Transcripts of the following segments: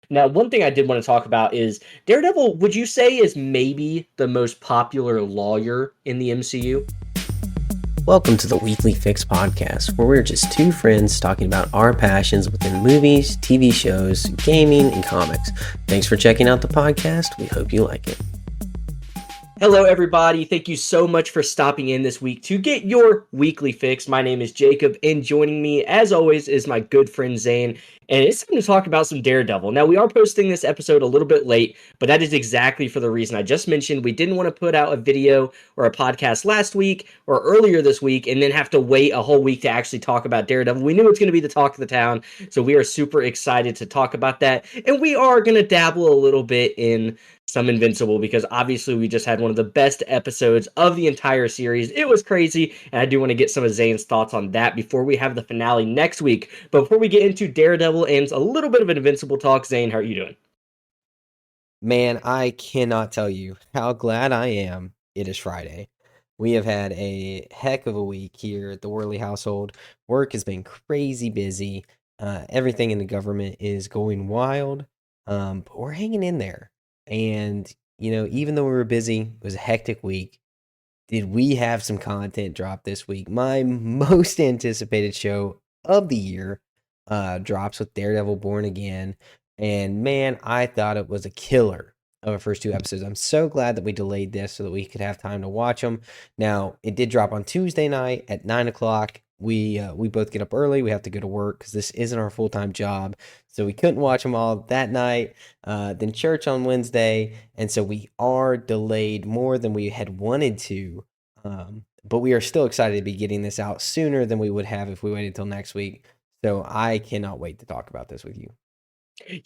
Now, one thing I did want to talk about is Daredevil, would you say is maybe the most popular lawyer in the MCU? Welcome to the Weekly Fix podcast, where we're just two friends talking about our passions within movies, TV shows, gaming, and comics. Thanks for checking out the podcast. We hope you like it. Hello, everybody. Thank you so much for stopping in this week to get your weekly fix. My name is Jacob, and joining me, as always, is my good friend Zayne. And it's time to talk about some Daredevil. Now, we are posting this episode a little bit late, but that is exactly for the reason I just mentioned. We didn't want to put out a video or a podcast last week or earlier this week and then have to wait a whole week to actually talk about Daredevil. We knew it's going to be the talk of the town, so we are super excited to talk about that. And we are going to dabble a little bit in some Invincible because obviously we just had one of the best episodes of the entire series. It was crazy, and I do want to get some of Zayne's thoughts on that before we have the finale next week. But before we get into Daredevil and a little bit of an Invincible talk, Zayne, how are you doing? Man, I cannot tell you how glad I am it is Friday. We have had a heck of a week here at the Worley household. Work has been crazy busy. Everything in the government is going wild, but we're hanging in there. And, even though we were busy, it was a hectic week. Did we have some content drop this week? My most anticipated show of the year drops with Daredevil Born Again. And man, I thought it was a killer of our first two episodes. I'm so glad that we delayed this so that we could have time to watch them. Now, it did drop on Tuesday night at 9 o'clock. We both get up early. We have to go to work because this isn't our full-time job. So we couldn't watch them all that night. Then church on Wednesday. And so we are delayed more than we had wanted to. But we are still excited to be getting this out sooner than we would have if we waited until next week. So I cannot wait to talk about this with you.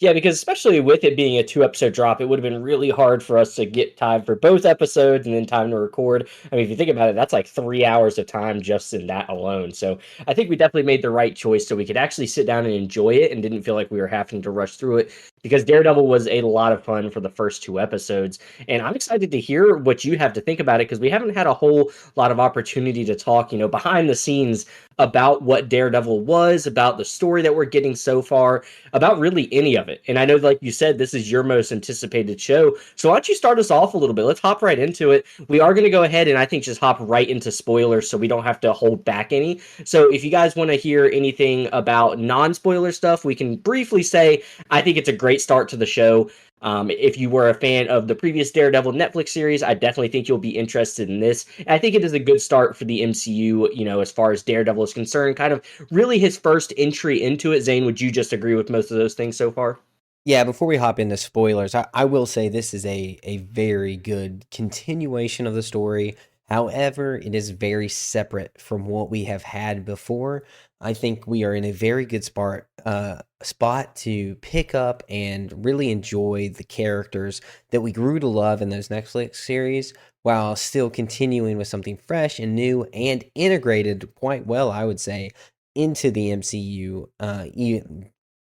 Yeah, because especially with it being a two-episode drop, it would have been really hard for us to get time for both episodes and then time to record. I mean, if you think about it, that's like 3 hours of time just in that alone. So I think we definitely made the right choice so we could actually sit down and enjoy it and didn't feel like we were having to rush through it because Daredevil was a lot of fun for the first two episodes. And I'm excited to hear what you have to think about it because we haven't had a whole lot of opportunity to talk, behind the scenes about what Daredevil was, about the story that we're getting so far, about really any of it. And I know, like you said, this is your most anticipated show. So why don't you start us off a little bit? Let's hop right into it. We are going to go ahead and I think just hop right into spoilers so we don't have to hold back any. So if you guys want to hear anything about non-spoiler stuff, we can briefly say I think it's a great start to the show. If you were a fan of the previous Daredevil Netflix series, I definitely think you'll be interested in this. And I think it is a good start for the MCU, as far as Daredevil is concerned. Kind of really his first entry into it. Zane, would you just agree with most of those things so far? Yeah, before we hop into spoilers, I will say this is a very good continuation of the story. However, it is very separate from what we have had before. I think we are in a very good spot to pick up and really enjoy the characters that we grew to love in those Netflix series, while still continuing with something fresh and new and integrated quite well, I would say, into the MCU.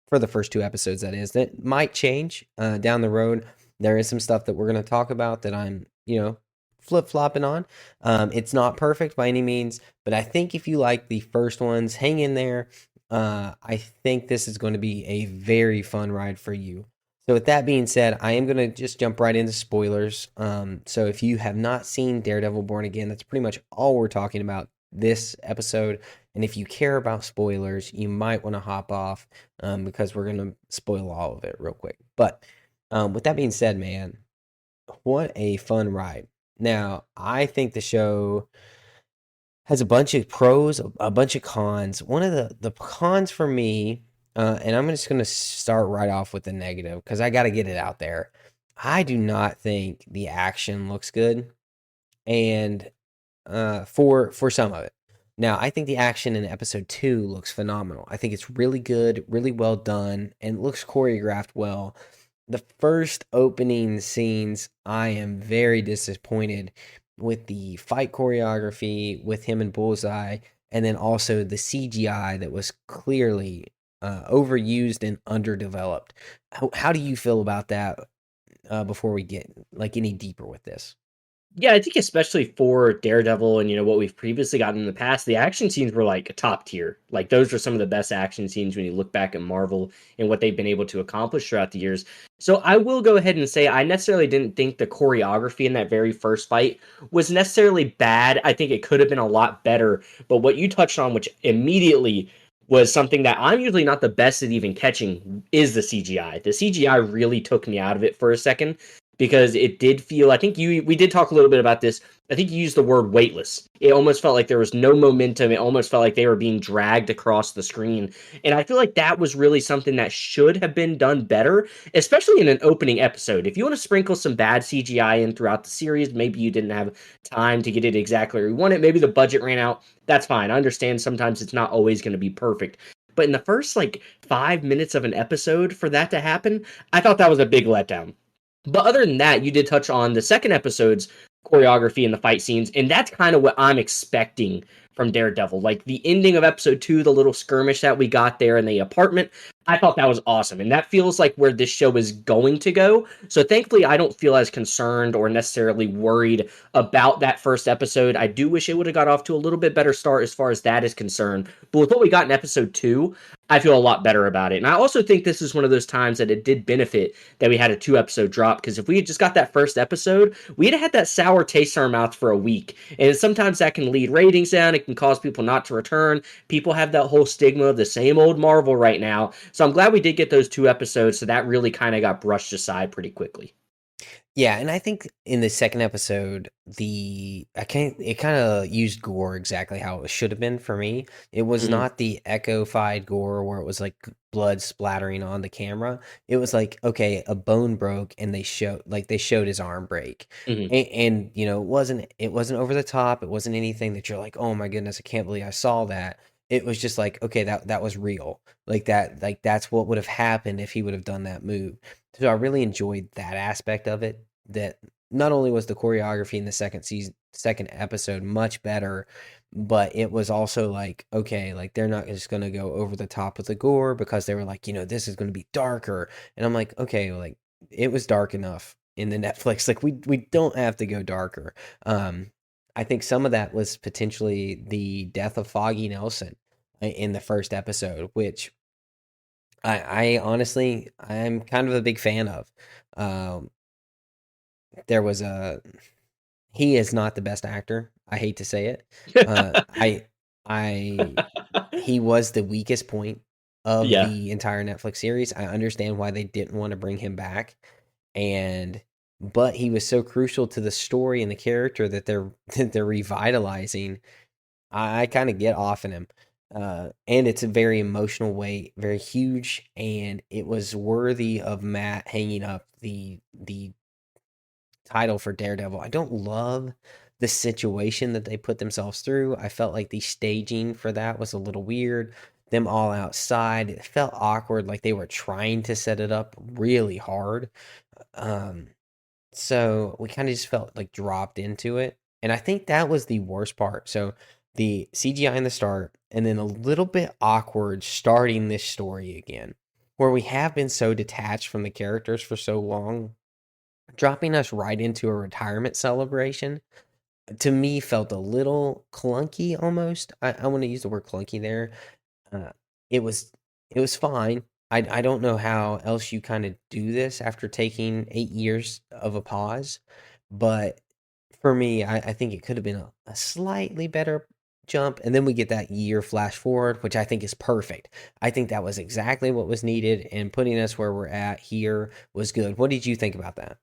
For the first two episodes, that is. That might change down the road. There is some stuff that we're going to talk about that I'm, flip-flopping on. It's not perfect by any means, but I think if you like the first ones, hang in there. I think this is going to be a very fun ride for you. So with that being said, I am going to just jump right into spoilers. So if you have not seen Daredevil Born Again, that's pretty much all we're talking about this episode. And if you care about spoilers, you might want to hop off because we're going to spoil all of it real quick. But with that being said, man, what a fun ride. Now, I think the show has a bunch of pros, a bunch of cons. One of the cons for me, and I'm just going to start right off with the negative because I got to get it out there. I do not think the action looks good, and for some of it. Now, I think the action in episode 2 looks phenomenal. I think it's really good, really well done, and looks choreographed well. The first opening scenes, I am very disappointed with the fight choreography with him and Bullseye, and then also the CGI that was clearly overused and underdeveloped. How do you feel about that before we get like any deeper with this? Yeah, I think especially for Daredevil and what we've previously gotten in the past, the action scenes were like top tier. Like those are some of the best action scenes when you look back at Marvel and what they've been able to accomplish throughout the years. So I will go ahead and say I necessarily didn't think the choreography in that very first fight was necessarily bad. I think it could have been a lot better. But what you touched on, which immediately was something that I'm usually not the best at even catching, is the CGI. The CGI really took me out of it for a second because it did feel, I think we did talk a little bit about this. I think you used the word weightless. It almost felt like there was no momentum. It almost felt like they were being dragged across the screen. And I feel like that was really something that should have been done better, especially in an opening episode. If you want to sprinkle some bad CGI in throughout the series, maybe you didn't have time to get it exactly where you want it. Maybe the budget ran out. That's fine. I understand sometimes it's not always going to be perfect. But in the first like 5 minutes of an episode for that to happen, I thought that was a big letdown. But other than that, you did touch on the second episode's choreography and the fight scenes, and that's kind of what I'm expecting from Daredevil. Like the ending of episode 2, the little skirmish that we got there in the apartment, I thought that was awesome. And that feels like where this show is going to go. So thankfully, I don't feel as concerned or necessarily worried about that first episode. I do wish it would have got off to a little bit better start as far as that is concerned. But with what we got in episode 2, I feel a lot better about it. And I also think this is one of those times that it did benefit that we had a 2 episode drop, because if we had just got that first episode, we'd have had that sour taste in our mouth for a week. And sometimes that can lead ratings down. It can cause people not to return. People have that whole stigma of the same old Marvel right now. So I'm glad we did get those 2 episodes. So that really kind of got brushed aside pretty quickly. Yeah, and I think in the second episode, it kind of used gore exactly how it should have been for me. It was Mm-hmm. not the echo-fied gore where it was like blood splattering on the camera. It was like, okay, a bone broke and they showed his arm break. Mm-hmm. And it wasn't over the top. It wasn't anything that you're like, "Oh my goodness, I can't believe I saw that." It was just like, okay, that was real. Like that's what would have happened if he would have done that move. So I really enjoyed that aspect of it, that not only was the choreography in the second episode much better, but it was also like, okay, like they're not just going to go over the top with the gore, because they were like, this is going to be darker. And I'm like, okay, like it was dark enough in the Netflix. Like we don't have to go darker. Um, I think some of that was potentially the death of Foggy Nelson in the first episode, which I honestly I'm kind of a big fan of. Um, there was a He is not the best actor. I hate to say it. I He was the weakest point of Yeah. the entire Netflix series. I understand why they didn't want to bring him back, and but he was so crucial to the story and the character that they're revitalizing. I kind of get off in him. And it's a very emotional way, very huge, and it was worthy of Matt hanging up the title for Daredevil. I don't love the situation that they put themselves through. I felt like the staging for that was a little weird. Them all outside, it felt awkward, like they were trying to set it up really hard. Um, so we kind of just felt like dropped into it. And I think that was the worst part. So the CGI in the start, and then a little bit awkward starting this story again, where we have been so detached from the characters for so long, dropping us right into a retirement celebration to me felt a little clunky almost. I want to use the word clunky there. Uh, it was it was fine. I don't know how else you kind of do this after taking 8 years of a pause, but for me, I think it could have been a slightly better jump, and then we get that year flash forward, which I think is perfect. I think that was exactly what was needed, and putting us where we're at here was good. What did you think about that?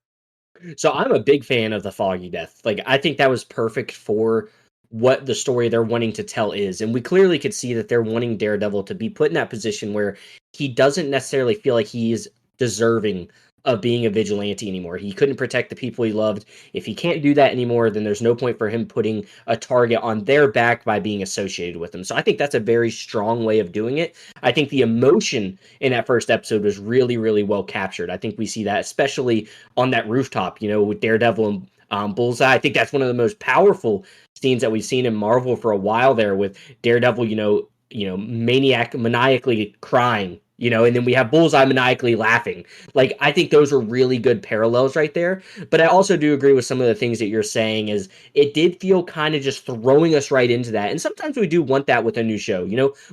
So I'm a big fan of the Foggy death. Like I think that was perfect for what the story they're wanting to tell is. And we clearly could see that they're wanting Daredevil to be put in that position where he doesn't necessarily feel like he is deserving of being a vigilante anymore. He couldn't protect the people he loved. If he can't do that anymore, then there's no point for him putting a target on their back by being associated with them. So I think that's a very strong way of doing it. I think the emotion in that first episode was really, really well captured. I think we see that especially on that rooftop, with Daredevil and Bullseye. I think that's one of the most powerful scenes that we've seen in Marvel for a while there, with Daredevil, maniacally crying And then we have Bullseye maniacally laughing. Like, I think those are really good parallels right there. But I also do agree with some of the things that you're saying is it did feel kind of just throwing us right into that. And sometimes we do want that with a new show.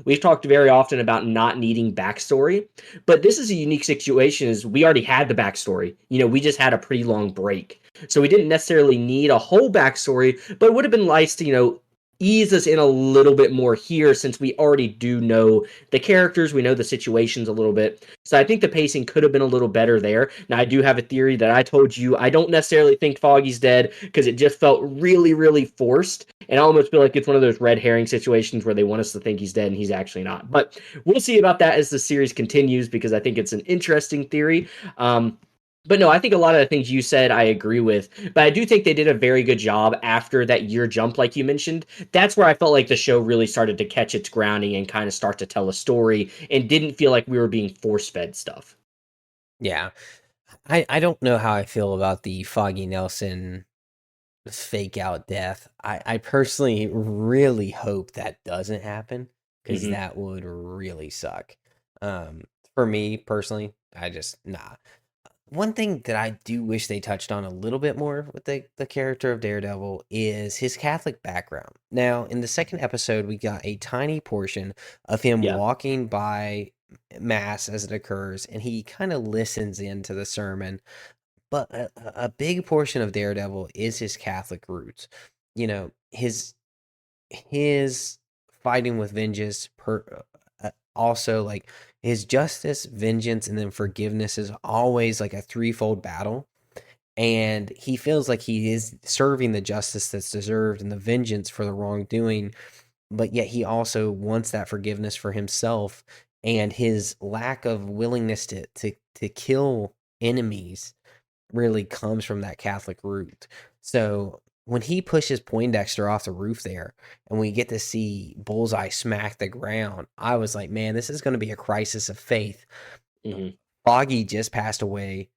We've talked very often about not needing backstory, but this is a unique situation is we already had the backstory. We just had a pretty long break. So we didn't necessarily need a whole backstory, but it would have been nice to, ease us in a little bit more here since we already do know the characters, we know the situations a little bit. So I think the pacing could have been a little better there. Now I do have a theory that I told you I don't necessarily think Foggy's dead because it just felt really, really forced. And I almost feel like it's one of those red herring situations where they want us to think he's dead and he's actually not. But we'll see about that as the series continues because I think it's an interesting theory. But no, I think a lot of the things you said I agree with. But I do think they did a very good job after that year jump, like you mentioned. That's where I felt like the show really started to catch its grounding and kind of start to tell a story and didn't feel like we were being force fed stuff. Yeah. I don't know how I feel about the Foggy Nelson fake out death. I personally really hope that doesn't happen because Hmm. that would really suck. For me personally, I just nah. One thing that I do wish they touched on a little bit more with the character of Daredevil is his Catholic background. Now, in the second episode, we got a tiny portion of him Yeah. walking by mass as it occurs, and he kind of listens into the sermon. But a big portion of Daredevil is his Catholic roots. His fighting with vengeance also like his justice, vengeance, and then forgiveness is always like a threefold battle. And he feels like he is serving the justice that's deserved and the vengeance for the wrongdoing, but yet he also wants that forgiveness for himself. And his lack of willingness to kill enemies really comes from that Catholic root. So when he pushes Poindexter off the roof there and we get to see Bullseye smack the ground, I was like, man, this is going to be a crisis of faith. Hmm. Foggy just passed away.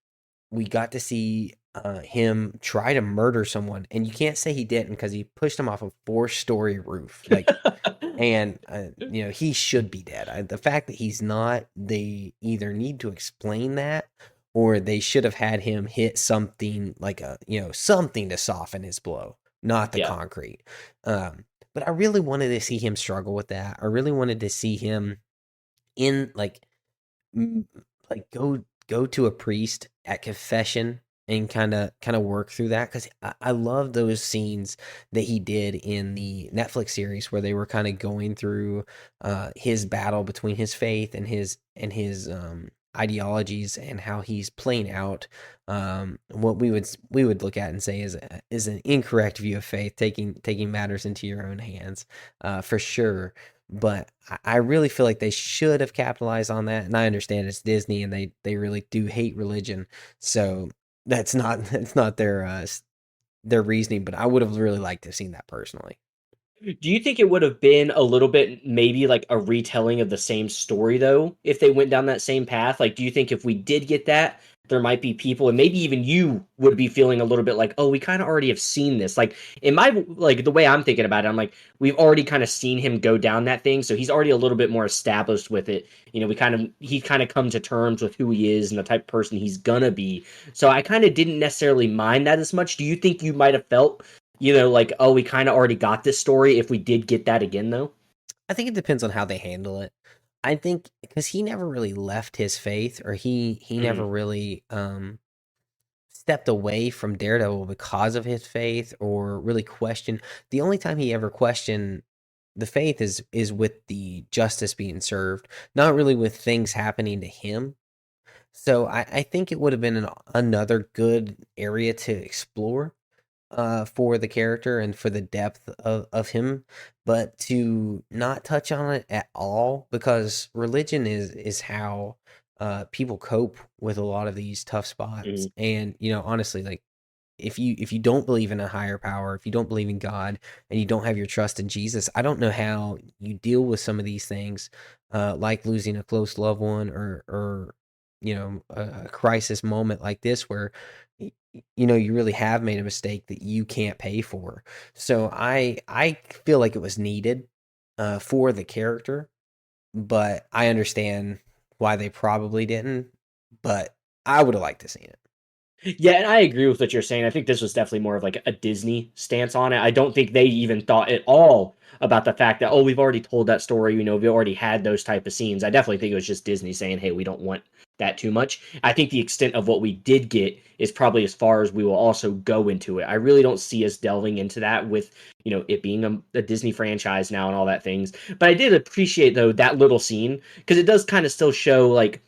We got to see him try to murder someone, and you can't say he didn't because he pushed him off a 4-story roof. Like, and he should be dead. The fact that he's not, they either need to explain that or they should have had him hit something like something to soften his blow, not the Yeah. concrete. But I really wanted to see him struggle with that. I really wanted to see him in mm, like go to a priest at confession and kind of work through that because I love those scenes that he did in the Netflix series where they were kind of going through his battle between his faith and his ideologies and how he's playing out what we would look at and say is an incorrect view of faith, taking matters into your own hands, for sure. But I really feel like they should have capitalized on that, and I understand it's Disney and they really do hate religion, so that's not their reasoning. But I would have really liked to have seen that personally. Do you think it would have been a little bit maybe like a retelling of the same story though, if they went down that same path? Like, do you think if we did get that, there might be people and maybe even you would be feeling a little bit like, oh, we kind of already have seen this. Like in my like the way I'm thinking about it, I'm like, we've already kind of seen him go down that thing, so he's already a little bit more established with it. He kind of come to terms with who he is and the type of person he's gonna be. So I kind of didn't necessarily mind that as much. Do you think you might have felt like, oh, we kind of already got this story if we did get that again, though? I think it depends on how they handle it. I think because he never really left his faith, or he Hmm. never really stepped away from Daredevil because of his faith, or really questioned. The only time he ever questioned the faith is with the justice being served, not really with things happening to him. So I think it would have been another good area to explore for the character and for the depth of him, but to not touch on it at all because religion is how people cope with a lot of these tough spots. Hmm. And honestly, like if you don't believe in a higher power, if you don't believe in God, and you don't have your trust in Jesus, I don't know how you deal with some of these things, like losing a close loved one, or a crisis moment like this where you really have made a mistake that you can't pay for. So I feel like it was needed for the character, but I understand why they probably didn't, but I would have liked to seen it. Yeah, and I agree with what you're saying. I think this was definitely more of like a Disney stance on it. I don't think they even thought at all about the fact that, oh, we've already told that story, we already had those type of scenes. I definitely think it was just Disney saying, hey, we don't want that too much. I think the extent of what we did get is probably as far as we will also go into it. I really don't see us delving into that with, it being a Disney franchise now and all that things. But I did appreciate though that little scene because it does kind of still show like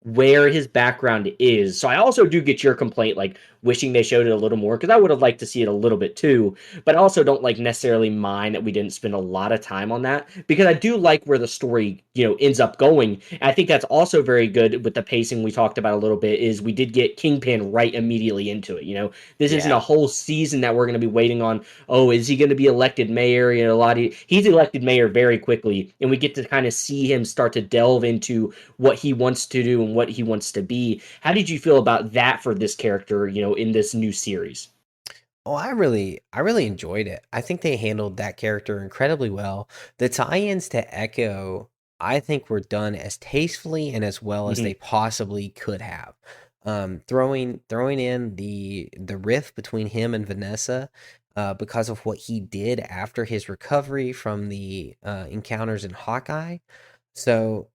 where his background is. So I also do get your complaint, like wishing they showed it a little more, because I would have liked to see it a little bit too. But I also don't like necessarily mind that we didn't spend a lot of time on that because I do like where the story, ends up going. And I think that's also very good with the pacing we talked about a little bit. Is we did get Kingpin right immediately into it. This isn't a Yeah. whole season that we're going to be waiting on. Oh, is he going to be elected mayor? He's elected mayor very quickly, and we get to kind of see him start to delve into what he wants to do and what he wants to be. How did you feel about that for this character, in this new series? Oh, I really enjoyed it. I think they handled that character incredibly well. The tie-ins to Echo, I think were done as tastefully and as well as they Mm-hmm. possibly could have. Throwing in the rift between him and Vanessa, because of what he did after his recovery from the encounters in Hawkeye. So,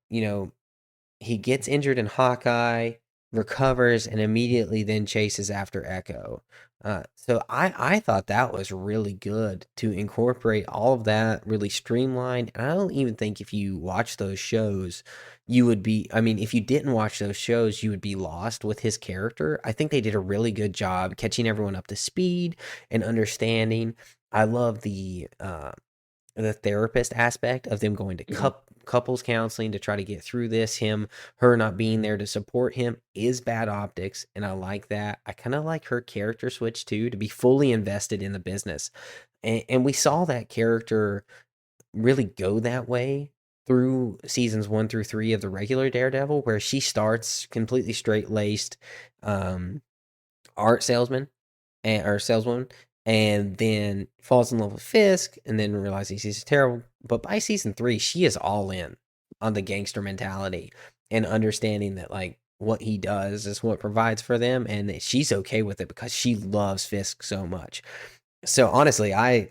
he gets injured in Hawkeye, recovers, and immediately then chases after Echo. So I thought that was really good to incorporate all of that, really streamlined. And I don't even think if you watch those shows, you would be. I mean, if you didn't watch those shows, you would be lost with his character. I think they did a really good job catching everyone up to speed and understanding. I love the therapist aspect of them going to Mm-hmm. couples counseling to try to get through this. Her not being there to support him is bad optics, and I like that. I kind of like her character switch too, to be fully invested in the business, and we saw that character really go that way through seasons 1 through 3 of the regular Daredevil, where she starts completely straight laced um, art salesman or saleswoman, and then falls in love with Fisk, and then realizes he's terrible. But by season 3, she is all in on the gangster mentality and understanding that like what he does is what provides for them, and that she's okay with it because she loves Fisk so much. So honestly, I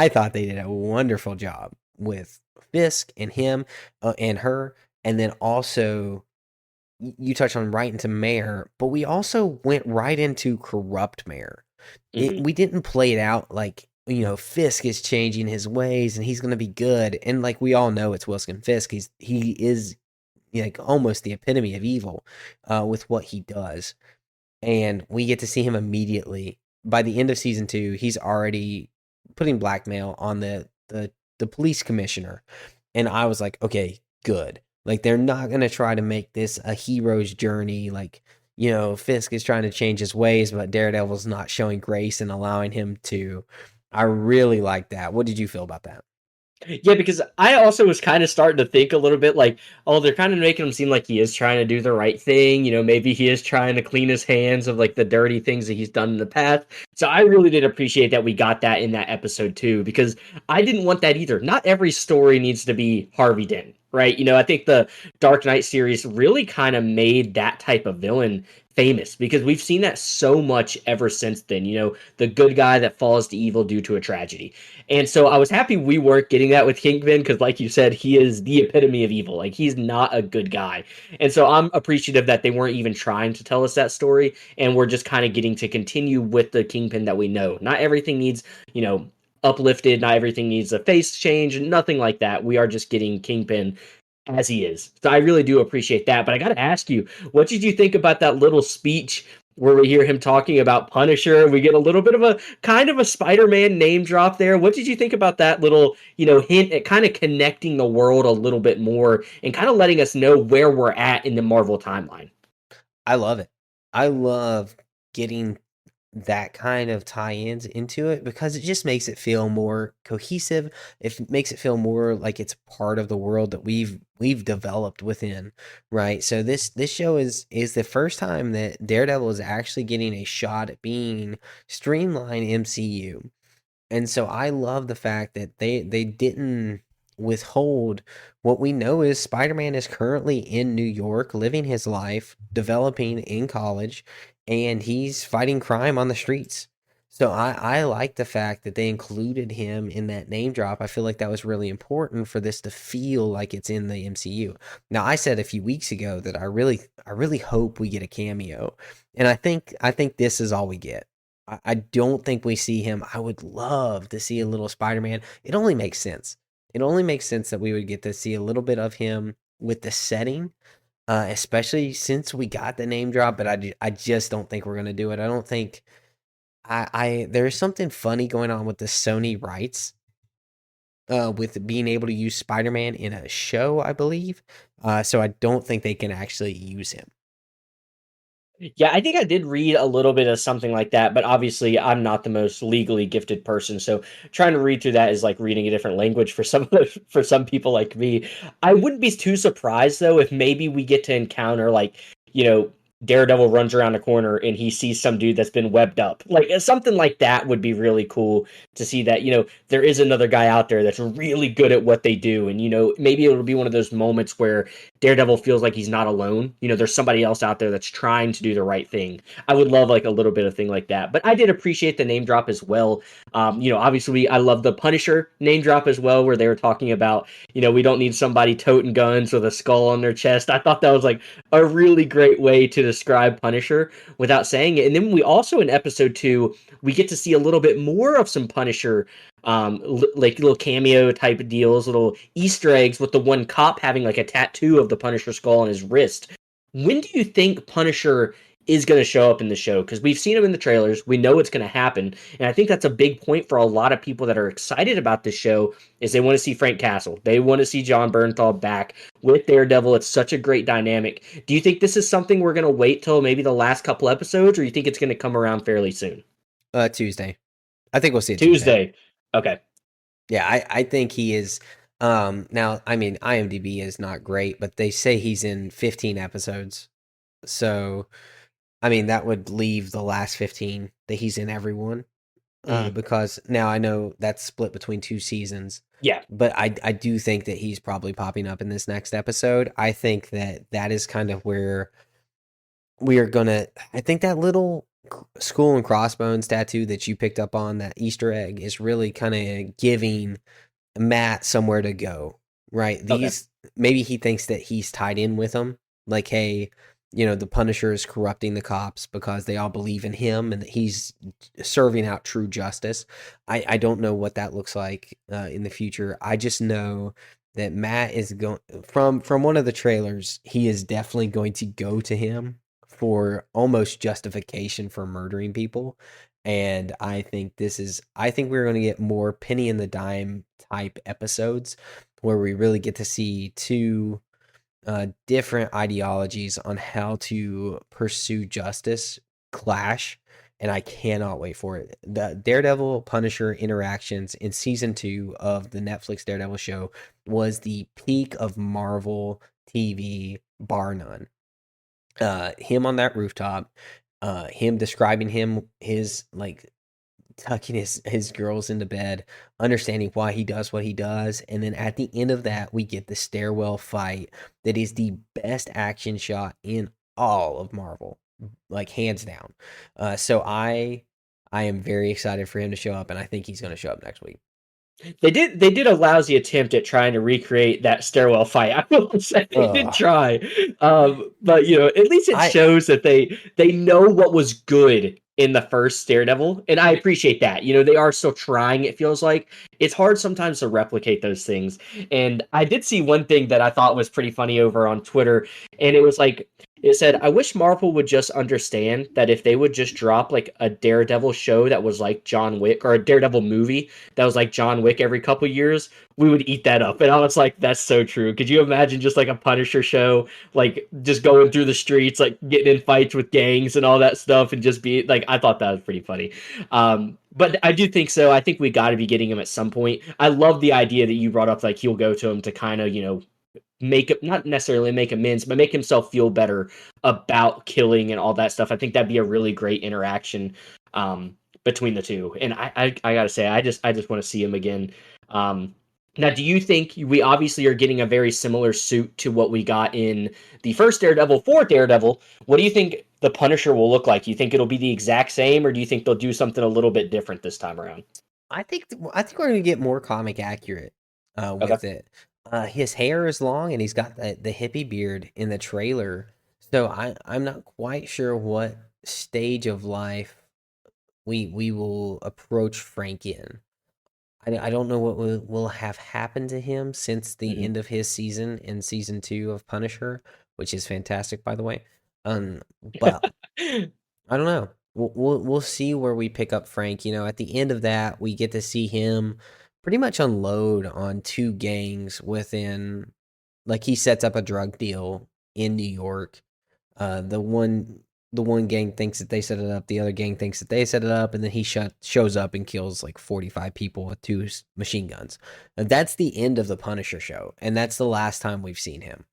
thought they did a wonderful job with Fisk and him and her, and then also you touched on right into mayor, but we also went right into corrupt mayor. Mm-hmm. We didn't play it out like, Fisk is changing his ways and he's going to be good. And like we all know, it's Wilson Fisk. He is like almost the epitome of evil with what he does, and we get to see him immediately. By the end of season 2, he's already putting blackmail on the police commissioner, and I was like, okay, good. Like they're not gonna try to make this a hero's journey. Like, Fisk is trying to change his ways, but Daredevil's not showing grace and allowing him to. I really like that. What did you feel about that? Yeah, because I also was kind of starting to think a little bit like, oh, they're kind of making him seem like he is trying to do the right thing. Maybe he is trying to clean his hands of like the dirty things that he's done in the past. So I really did appreciate that we got that in that episode too, because I didn't want that either. Not every story needs to be Harvey Dent, right? I think the Dark Knight series really kind of made that type of villain famous because we've seen that so much ever since then. The good guy that falls to evil due to a tragedy. And so I was happy we weren't getting that with Kingpin because, like you said, he is the epitome of evil. Like, he's not a good guy. And so I'm appreciative that they weren't even trying to tell us that story. And we're just kind of getting to continue with the Kingpin that we know. Not everything needs, uplifted. Not everything needs a face change. Nothing like that. We are just getting Kingpin as he is. So I really do appreciate that. But I got to ask you, what did you think about that little speech where we hear him talking about Punisher? We get a little bit of a kind of a Spider-Man name drop there. What did you think about that little, hint at kind of connecting the world a little bit more and kind of letting us know where we're at in the Marvel timeline? I love it. I love getting that kind of tie-ins into it because it just makes it feel more cohesive. It makes it feel more like it's part of the world that we've developed within, right? So this show is the first time that Daredevil is actually getting a shot at being streamlined MCU. And so I love the fact that they didn't withhold what we know is Spider-Man is currently in New York, living his life, developing in college, and he's fighting crime on the streets. So I like the fact that they included him in that name drop. I feel like that was really important for this to feel like it's in the MCU. Now, I said a few weeks ago that I really hope we get a cameo, and I think this is all we get. I don't think we see him. I would love to see a little Spider-Man. It only makes sense. It only makes sense that we would get to see a little bit of him with the setting, especially since we got the name drop. But I just don't think we're gonna do it. I don't think I there's something funny going on with the Sony rights, with being able to use Spider-Man in a show, I believe. So I don't think they can actually use him. Yeah, I think I did read a little bit of something like that, but obviously I'm not the most legally gifted person, so trying to read through that is like reading a different language for some for some people like me. I wouldn't be too surprised though if maybe we get to encounter like, you know, Daredevil runs around a corner and he sees some dude that's been webbed up. Like something like that would be really cool to see that, there is another guy out there that's really good at what they do. And, maybe it'll be one of those moments where Daredevil feels like he's not alone. There's somebody else out there that's trying to do the right thing. I would love like a little bit of thing like that. But I did appreciate the name drop as well. Obviously I love the Punisher name drop as well, where they were talking about, we don't need somebody toting guns with a skull on their chest. I thought that was like a really great way to describe Punisher without saying it. And then we also in episode 2, we get to see a little bit more of some Punisher, like little cameo type of deals, little Easter eggs with the one cop having like a tattoo of the Punisher skull on his wrist. When do you think Punisher is going to show up in the show? Because we've seen him in the trailers, we know it's going to happen, and I think that's a big point for a lot of people that are excited about this show. Is they want to see Frank Castle, they want to see John Bernthal back with Daredevil. It's such a great dynamic. Do you think this is something we're going to wait till maybe the last couple episodes, or you think it's going to come around fairly soon? Tuesday. I think we'll see it Tuesday. Tuesday. Okay. Yeah, I think he is. Now, I mean, IMDb is not great, but they say he's in 15 episodes. So, I mean, that would leave the last 15 that he's in everyone. Mm. Because now I know that's split between 2 seasons. Yeah. But I do think that he's probably popping up in this next episode. I think that is kind of where we are gonna. I think that little skull and crossbones tattoo that you picked up on, that Easter egg, is really kind of giving Matt somewhere to go, right? Okay. Maybe he thinks that he's tied in with them. Like, hey, the Punisher is corrupting the cops because they all believe in him and that he's serving out true justice. I don't know what that looks like in the future. I just know that Matt is going from one of the trailers. He is definitely going to go to him for almost justification for murdering people. And I think we're going to get more penny in the dime type episodes where we really get to see two different ideologies on how to pursue justice clash. And I cannot wait for it. The Daredevil Punisher interactions in season 2 of the Netflix Daredevil show was the peak of Marvel TV, bar none. Him on that rooftop, him describing his like tucking his girls into bed, understanding why he does what he does, and then at the end of that, we get the stairwell fight that is the best action shot in all of Marvel, like hands down. So I am very excited for him to show up, and I think he's going to show up next week. They did a lousy attempt at trying to recreate that stairwell fight. I will say they did Ugh. try, but at least it I shows that they know what was good in the first Daredevil, and I appreciate that. They are still trying. It feels like it's hard sometimes to replicate those things. And I did see one thing that I thought was pretty funny over on Twitter, and it was like it said, "I wish Marvel would just understand that if they would just drop like a Daredevil show that was like John Wick, or a Daredevil movie that was like John Wick every couple years, we would eat that up." And I was like, that's so true. Could you imagine just like a Punisher show, like just going through the streets, like getting in fights with gangs and all that stuff, and just be like, I thought that was pretty funny. But I do think so. I think we got to be getting him at some point. I love the idea that you brought up, like he'll go to him to kind of, make it, not necessarily make amends, but make himself feel better about killing and all that stuff. I think that'd be a really great interaction between the two. And I gotta say, I just want to see him again. Now, do you think we obviously are getting a very similar suit to what we got in the first Daredevil for Daredevil? What do you think the Punisher will look like? Do you think it'll be the exact same, or do you think they'll do something a little bit different this time around? I think we're gonna get more comic accurate Okay. with it. His hair is long and he's got the hippie beard in the trailer, so I'm not quite sure what stage of life we will approach Frank in. I don't know what will have happened to him since the Hmm. end of his season in season 2 of Punisher, which is fantastic, by the way. Um, but I don't know. We'll see where we pick up Frank. You know, at the end of that, we get to see him pretty much unload on two gangs within, like he sets up a drug deal in New York. The one gang thinks that they set it up, the other gang thinks that they set it up, and then he shows up and kills like 45 people with two machine guns. And that's the end of the Punisher show, and that's the last time we've seen him.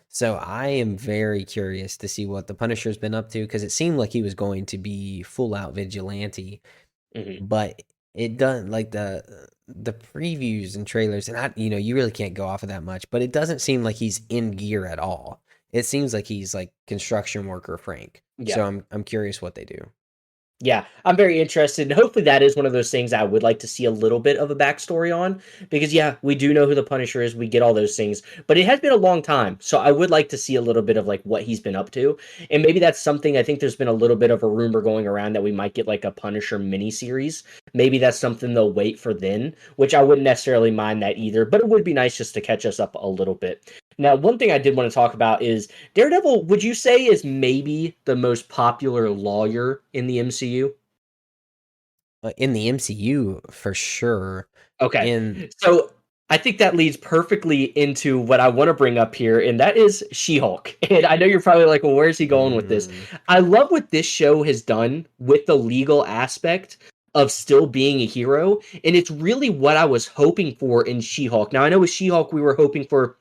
So I am very curious to see what the Punisher's been up to because it seemed like he was going to be full out vigilante, Hmm. but it doesn't like the previews and trailers, and you really can't go off of that much, but it doesn't seem like he's in gear at all. It seems like he's like construction worker Frank. Yeah. So I'm curious what they do. Yeah, I'm very interested, and hopefully that is one of those things I would like to see a little bit of a backstory on, because yeah, we do know who the Punisher is, we get all those things, but it has been a long time, so I would like to see a little bit of like what he's been up to, and maybe that's something. I think there's been a little bit of a rumor going around that we might get like a Punisher miniseries. Maybe that's something they'll wait for then, which I wouldn't necessarily mind that either, but it would be nice just to catch us up a little bit. Now, one thing I did want to talk about is Daredevil, would you say, is maybe the most popular lawyer in the MCU? In the MCU, for sure. Okay. In So I think that leads perfectly into what I want to bring up here, and that is She Hulk. And I know you're probably like, well, where's he going with this? mm, I love what this show has done with the legal aspect of still being a hero. And it's really what I was hoping for in She Hulk. Now, I know with She Hulk, we were hoping for,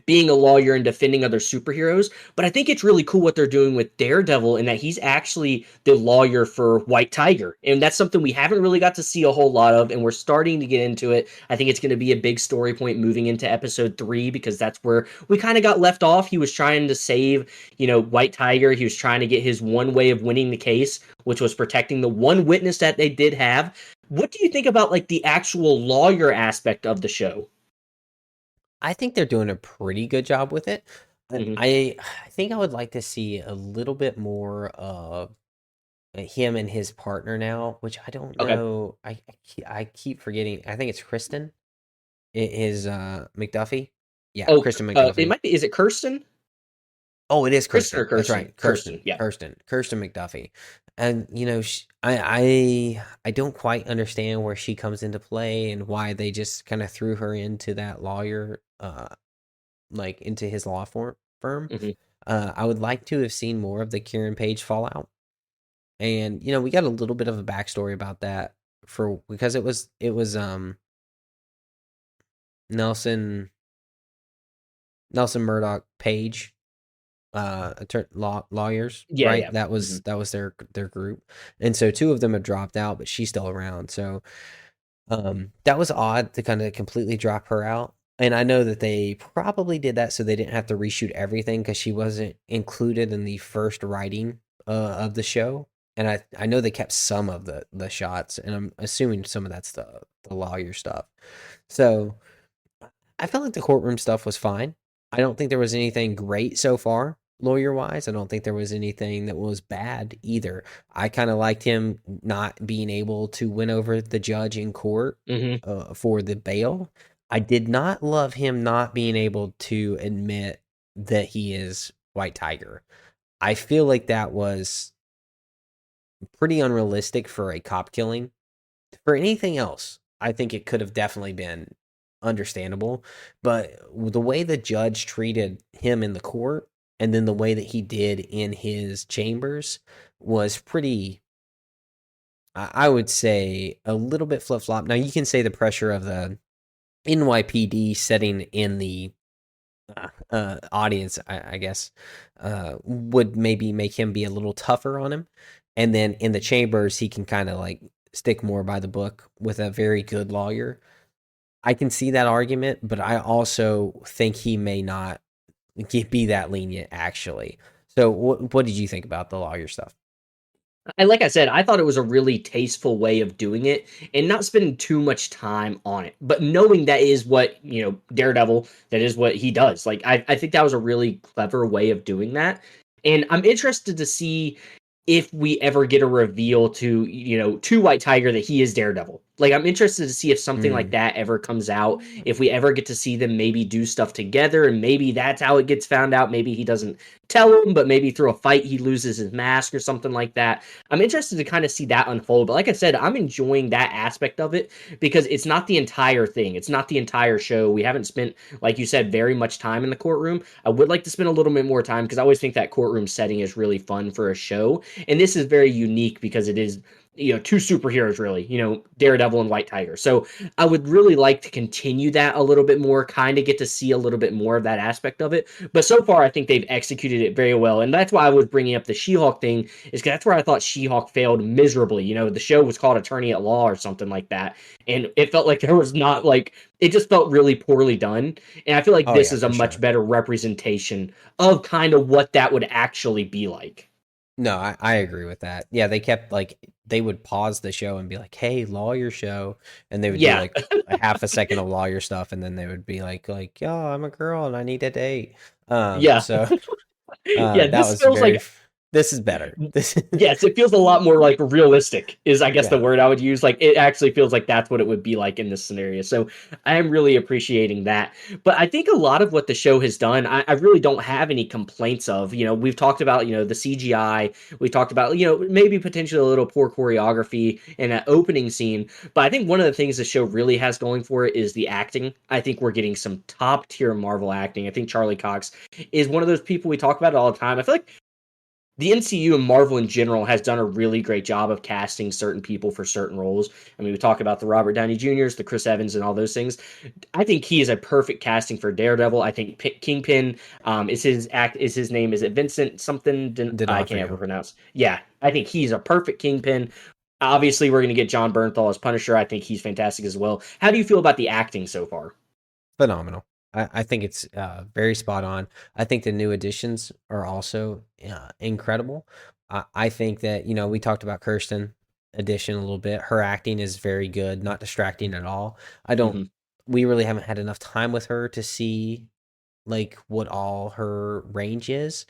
being a lawyer and defending other superheroes. But I think it's really cool what they're doing with Daredevil in that he's actually the lawyer for White Tiger. And that's something we haven't really got to see a whole lot of, and we're starting to get into it. I think it's going to be a big story point moving into episode 3 because that's where we kind of got left off. He was trying to save, White Tiger. He was trying to get his one way of winning the case, which was protecting the one witness that they did have. What do you think about like the actual lawyer aspect of the show? I think they're doing a pretty good job with it. Hmm. I think I would like to see a little bit more of him and his partner now, which I don't Okay. know. I keep forgetting. I think it's Kristen. It is McDuffie. Yeah, Oh, Kristen it McDuffie. might be. Is it Kirsten? Oh, it is Kristen or Kirsten. That's Kirsten? right, Kirsten. Yeah. Kirsten McDuffie. And I don't quite understand where she comes into play and why they just kind of threw her into that lawyer, like into his firm. Hmm. I would like to have seen more of the Kieran Page fallout, and we got a little bit of a backstory about that for because it was Nelson Nelson Murdoch Page, lawyers, Yeah. right? Yeah. That Hmm. was their group, and so two of them have dropped out, but she's still around. So that was odd to kind of completely drop her out. And I know that they probably did that so they didn't have to reshoot everything because she wasn't included in the first writing of the show. And I know they kept some of the shots, and I'm assuming some of that's the lawyer stuff. So I felt like the courtroom stuff was fine. I don't think there was anything great so far, lawyer wise. I don't think there was anything that was bad either. I kind of liked him not being able to win over the judge in court Hmm. for the bail. I did not love him not being able to admit that he is White Tiger. I feel like that was pretty unrealistic for a cop killing. For anything else, I think it could have definitely been understandable, but the way the judge treated him in the court and then the way that he did in his chambers was pretty, I would say, a little bit flip flop. Now, you can say the pressure of the NYPD setting in the audience, I guess, would maybe make him be a little tougher on him. And then in the chambers, he can kind of like stick more by the book with a very good lawyer. I can see that argument, but I also think he may not be that lenient actually. So what did you think about the lawyer stuff? And like I said, I thought it was a really tasteful way of doing it and not spending too much time on it. But knowing that is what, Daredevil, that is what he does. Like I think that was a really clever way of doing that. And I'm interested to see if we ever get a reveal to White Tiger that he is Daredevil. Like I'm interested to see if something like Mm. that ever comes out, if we ever get to see them maybe do stuff together, and maybe that's how it gets found out. Maybe he doesn't tell him, but maybe through a fight he loses his mask or something like that. I'm interested to kind of see that unfold. But like I said, I'm enjoying that aspect of it because it's not the entire thing. It's not the entire show. We haven't spent, like you said, very much time in the courtroom. I would like to spend a little bit more time because I always think that courtroom setting is really fun for a show. And this is very unique because it is, two superheroes really, Daredevil and White Tiger. So I would really like to continue that a little bit more, kind of get to see a little bit more of that aspect of it. But so far, I think they've executed it very well. And that's why I was bringing up the She-Hulk thing, is because that's where I thought She-Hulk failed miserably. The show was called Attorney at Law or something like that. And it felt like there was not like, it just felt really poorly done. And I feel like Oh this yeah, is a for much sure. better representation of kind of what that would actually be like. No, I agree with that. Yeah, they kept like they would pause the show and be like, "Hey, lawyer show," and they would do Yeah. like a half a second of lawyer stuff, and then they would be like, "Yo, I'm a girl and I need a date." Yeah. So Yeah. that This was feels like this is better. This, Yes, it feels a lot more like realistic is I guess the yeah, word I would use. Like it actually feels like that's what it would be like in this scenario. So I am really appreciating that. But I think a lot of what the show has done, I really don't have any complaints of. We've talked about, the CGI, we talked about, maybe potentially a little poor choreography in that opening scene. But I think one of the things the show really has going for it is the acting. I think we're getting some top tier Marvel acting. I think Charlie Cox is one of those people we talk about all the time. I feel like the MCU and Marvel in general has done a really great job of casting certain people for certain roles. I mean, we talk about the Robert Downey Jr.'s, the Chris Evans, and all those things. I think he is a perfect casting for Daredevil. I think Kingpin is his name. Is it Vincent something? I can't ever D'Onofrio, pronounce. Yeah, I think he's a perfect Kingpin. Obviously, we're going to get John Bernthal as Punisher. I think he's fantastic as well. How do you feel about the acting so far? phenomenal. I think it's very spot on. I think the new additions are also incredible. I think that we talked about Kirsten addition a little bit. Her acting is very good, not distracting at all. I don't. Hmm. We really haven't had enough time with her to see like what all her range is.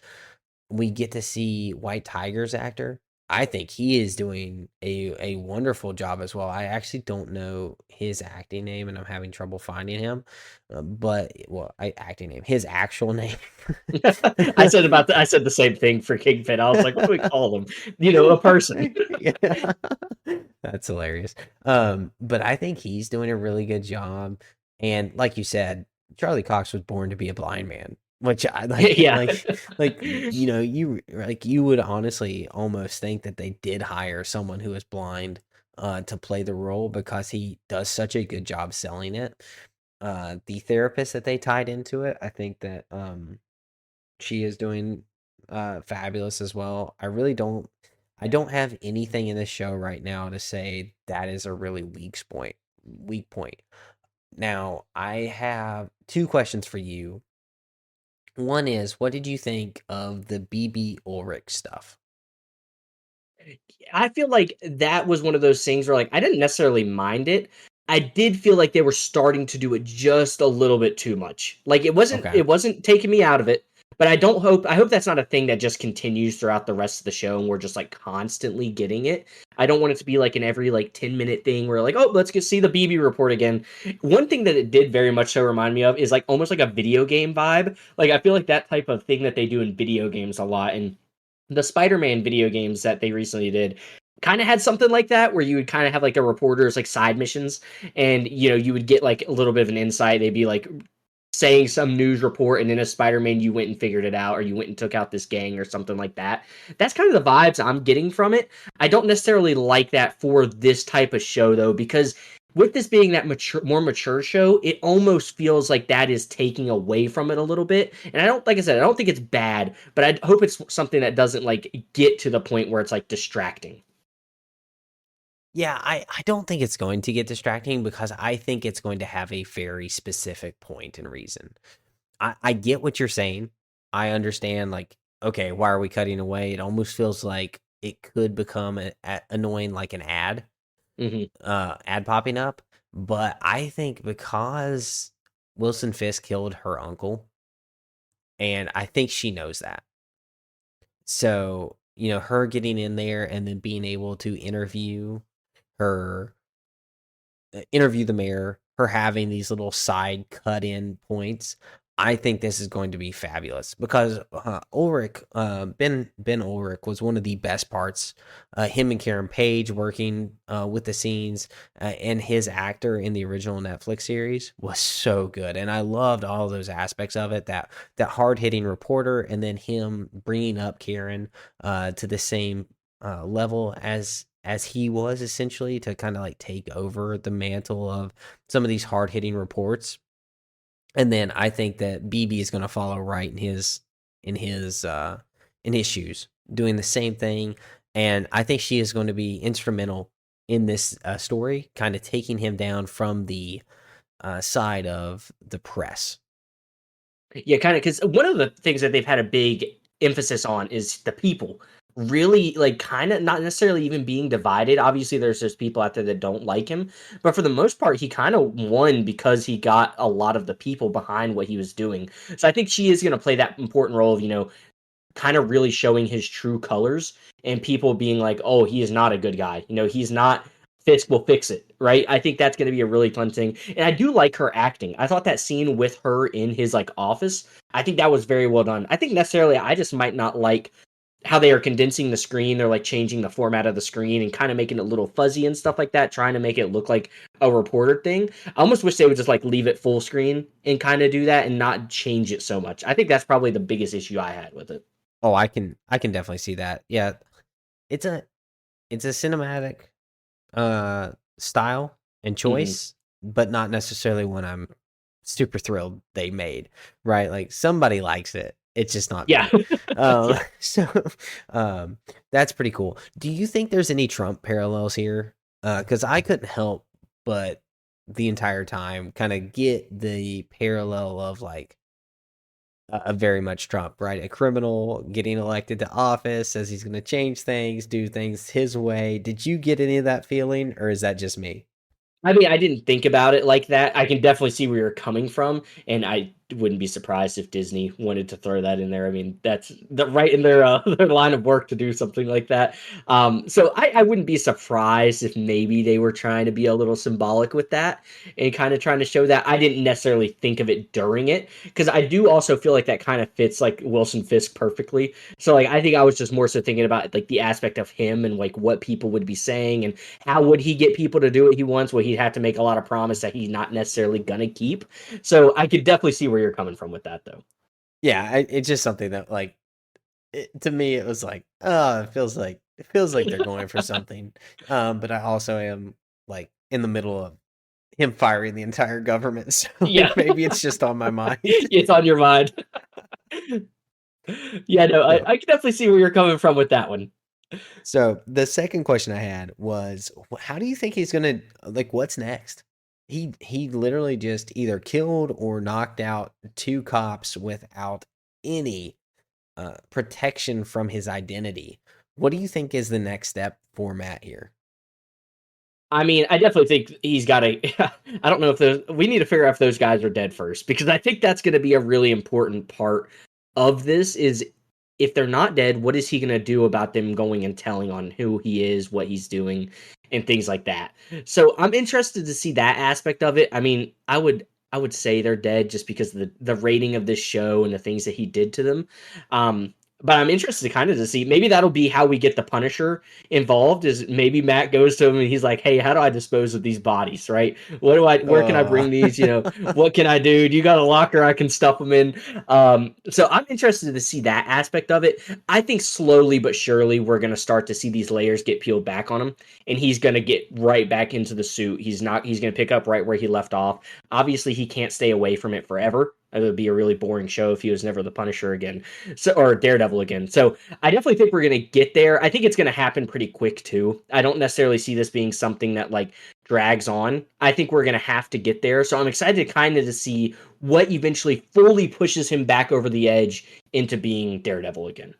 We get to see White Tiger's actor. I think he is doing a wonderful job as well. I actually don't know his acting name, and I'm having trouble finding him. But well, acting name, his actual name. I said the same thing for Kingpin. I was like, what do we call him? A person. Yeah. That's hilarious. But I think he's doing a really good job. And like you said, Charlie Cox was born to be a blind man, which I like, Yeah. you would honestly almost think that they did hire someone who is blind to play the role because he does such a good job selling it. The therapist that they tied into it, I think that she is doing fabulous as well. I don't have anything in this show right now to say that is a really weak point. Now, I have two questions for you. One is, what did you think of the BB Ulrich stuff? I feel like that was one of those things where like I didn't necessarily mind it. I did feel like they were starting to do it just a little bit too much. Like Okay. it wasn't taking me out of it, but I hope that's not a thing that just continues throughout the rest of the show and we're just like constantly getting it. I don't want it to be like an every like 10-minute thing where like, oh, let's get see the BB report again. One thing that it did very much so remind me of is like almost like a video game vibe. Like I feel like that type of thing that they do in video games a lot, and the Spider-Man video games that they recently did kind of had something like that where you would kind of have like a reporter's like side missions, and you would get like a little bit of an insight. They'd be like saying some news report, and then as Spider-Man you went and figured it out, or you went and took out this gang or something like that. That's kind of the vibes I'm getting from it. I don't necessarily like that for this type of show though, because with this being that more mature show, it almost feels like that is taking away from it a little bit. And I don't, like I said, I don't think it's bad, but I hope it's something that doesn't like get to the point where it's like distracting. Yeah, I don't think it's going to get distracting because I think it's going to have a very specific point and reason. I get what you're saying. I understand, like, okay, why are we cutting away? It almost feels like it could become annoying, like an Hmm. ad popping up. But I think because Wilson Fisk killed her uncle, and I think she knows that. So, her getting in there and then being able to her interview the mayor, her having these little side cut in points. I think this is going to be fabulous because Ulrich, Ben Ulrich was one of the best parts. Him and Karen Page working with the scenes, and his actor in the original Netflix series was so good, and I loved all those aspects of it. That hard hitting reporter, and then him bringing up Karen to the same level as he was, essentially, to kind of like take over the mantle of some of these hard hitting reports. And then I think that BB is going to follow right in his in his shoes, doing the same thing. And I think she is going to be instrumental in this story, kind of taking him down from the side of the press. Yeah, kind of, because one of the things that they've had a big emphasis on is the people. Really, like, kind of not necessarily even being divided. Obviously, there's just people out there that don't like him, but for the most part, he kind of won because he got a lot of the people behind what he was doing. So I think she is going to play that important role of, kind of really showing his true colors and people being like, oh, he is not a good guy. He's not. Fisk will fix it, right? I think that's going to be a really fun thing. And I do like her acting. I thought that scene with her in his like office, I think that was very well done. I think necessarily I just might not like how they are condensing the screen. They're like changing the format of the screen and kind of making it a little fuzzy and stuff like that, trying to make it look like a reporter thing. I almost wish they would just like leave it full screen and kind of do that and not change it so much. I think that's probably the biggest issue I had with it. Oh, I can definitely see that. Yeah, it's a it's a cinematic style and Hmm. choice, but not necessarily one I'm super thrilled they made, right? Like somebody likes it. It's just not Yeah. me. Um, Yeah. so um, that's pretty cool. Do you think there's any Trump parallels here? Because I couldn't help but the entire time kind of get the parallel of like a very much Trump, right? A criminal getting elected to office, says he's going to change things, do things his way. Did you get any of that feeling, or is that just me? I mean, I didn't think about it like that. I can definitely see where you're coming from, and I wouldn't be surprised if Disney wanted to throw that in there. I mean, that's right in their their line of work to do something like that. So I wouldn't be surprised if maybe they were trying to be a little symbolic with that and kind of trying to show that. I didn't necessarily think of it during it because I do also feel like that kind of fits like Wilson Fisk perfectly. So like I think I was just more so thinking about like the aspect of him and like what people would be saying and how would he get people to do what he wants? Well, he'd have to make a lot of promise that he's not necessarily gonna keep. So I could definitely see where you're coming from with that, though. Yeah, it's just something that like to me it was like, oh, it feels like they're going for something. But I also am like in the middle of him firing the entire government, so Yeah, maybe it's just on my mind. it's on your mind. Yeah, no, I, So, I can definitely see where you're coming from with that one. so the second question I had was, how do you think he's gonna like? What's next? He literally just either killed or knocked out two cops without any protection from his identity. What do you think is the next step for Matt here? I mean, I definitely think he's got a. I don't know if those. We need to figure out if those guys are dead first because I think that's going to be a really important part of this. Is if they're not dead, what is he going to do about them going and telling on who he is, what he's doing, and things like that? So I'm interested to see that aspect of it. I mean, I would say they're dead just because of the rating of this show and the things that he did to them. Um, but I'm interested kind of to see maybe that'll be how we get the Punisher involved is maybe Matt goes to him and he's like, "Hey, how do I dispose of these bodies? Right? Where can I Uh, bring these? What can I do? Do you got a locker I can stuff them in?" So I'm interested to see that aspect of it. I think slowly but surely we're going to start to see these layers get peeled back on him, and he's going to get right back into the suit. He's not. He's going to pick up right where he left off. Obviously, he can't stay away from it forever. It would be a really boring show if he was never the Punisher again, so or Daredevil again. So I definitely think we're gonna get there. I think it's gonna happen pretty quick too. I don't necessarily see this being something that like drags on. I think we're gonna have to get there. So I'm excited kind of to see what eventually fully pushes him back over the edge into being Daredevil again.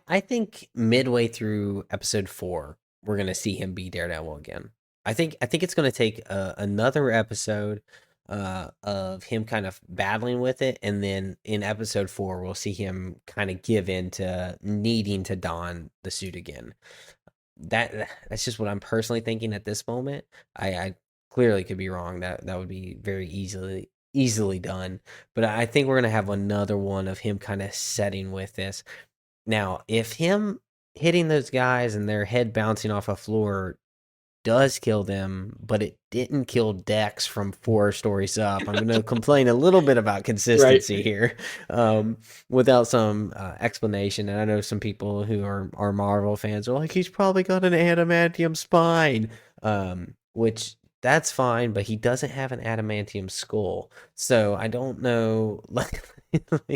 I think midway through episode 4, we're gonna see him be Daredevil again. I think it's gonna take another episode of him kind of battling with it, and then in episode 4, we'll see him kind of give in to needing to don the suit again. That's just what I'm personally thinking at this moment. I clearly could be wrong. That would be very easily done. But I think we're gonna have another one of him kind of setting with this. Now, if him hitting those guys and their head bouncing off a floor does kill them, but it didn't kill Dex from 4 stories up, I'm going to complain a little bit about Right. consistency here, um, without some explanation. And I know some people who are Marvel fans are like, he's probably got an adamantium spine, which that's fine, but he doesn't have an adamantium skull. So I don't know.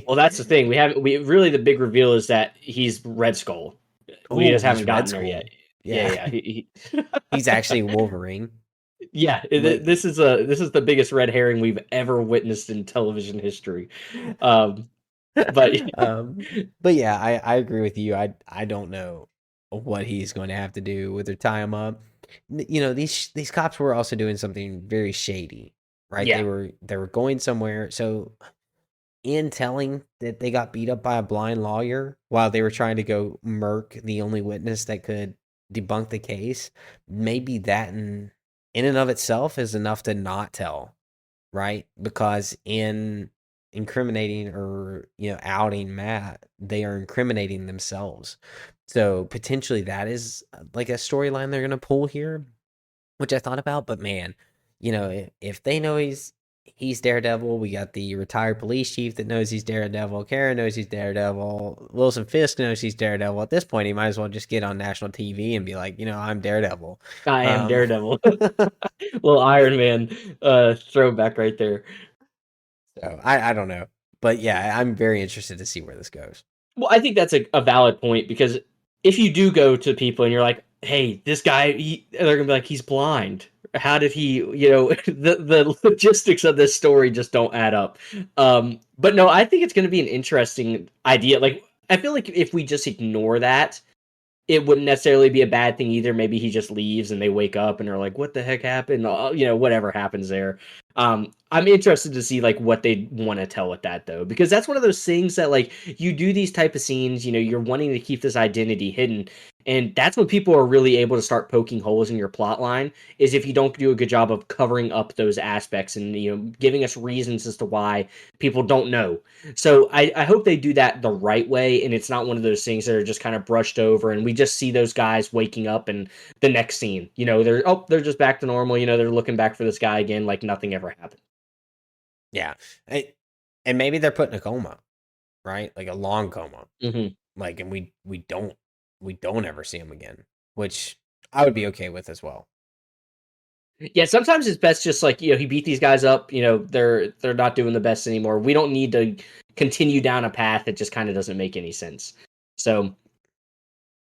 Well, that's the thing. We really the big reveal is that he's Red Skull. We Oh, just he's haven't Red gotten there yet. Skull. Yeah, Yeah. yeah. He's actually Wolverine. Yeah, But this is the biggest red herring we've ever witnessed in television history. Um, but um but yeah, I agree with you. I don't know what he's going to have to do with her tie him up. You know, these cops were also doing something very shady, right? yeah, They were going somewhere. So in telling that they got beat up by a blind lawyer while they were trying to go murk the only witness that could debunk the case, maybe that in and of itself is enough to not tell, right? Because in incriminating or outing Matt, they are incriminating themselves. So potentially that is like a storyline they're gonna pull here, which I thought about. But man, if they know he's Daredevil, we got the retired police chief that knows he's Daredevil. Karen knows he's Daredevil. Wilson Fisk knows he's Daredevil. At this point, he might as well just get on national TV and be like, I'm Daredevil. I am Um, Daredevil. Little Iron Man throwback right there. so I don't know, but yeah, I'm very interested to see where this goes. Well, I think that's a valid point because if you do go to people and you're like, "Hey, this guy," they're gonna be like, "He's blind. How did he?" The logistics of this story just don't add up. But no, I think it's gonna be an interesting idea. Like, I feel like if we just ignore that, it wouldn't necessarily be a bad thing either. Maybe he just leaves and they wake up and are like, "What the heck happened?" Whatever happens there. I'm interested to see like what they want to tell with that though, because that's one of those things that like you do these type of scenes. You're wanting to keep this identity hidden, and that's when people are really able to start poking holes in your plot line. Is if you don't do a good job of covering up those aspects and giving us reasons as to why people don't know. So I hope they do that the right way, and it's not one of those things that are just kind of brushed over, and we just see those guys waking up, and the next scene, they're just back to normal. They're looking back for this guy again, like nothing ever happened. Yeah, and maybe they're put in a coma, right? Like a long coma, Hmm. like, and we don't ever see him again, which I would be okay with as well. Yeah, sometimes it's best just like he beat these guys up. They're not doing the best anymore. We don't need to continue down a path that just kind of doesn't make any sense. So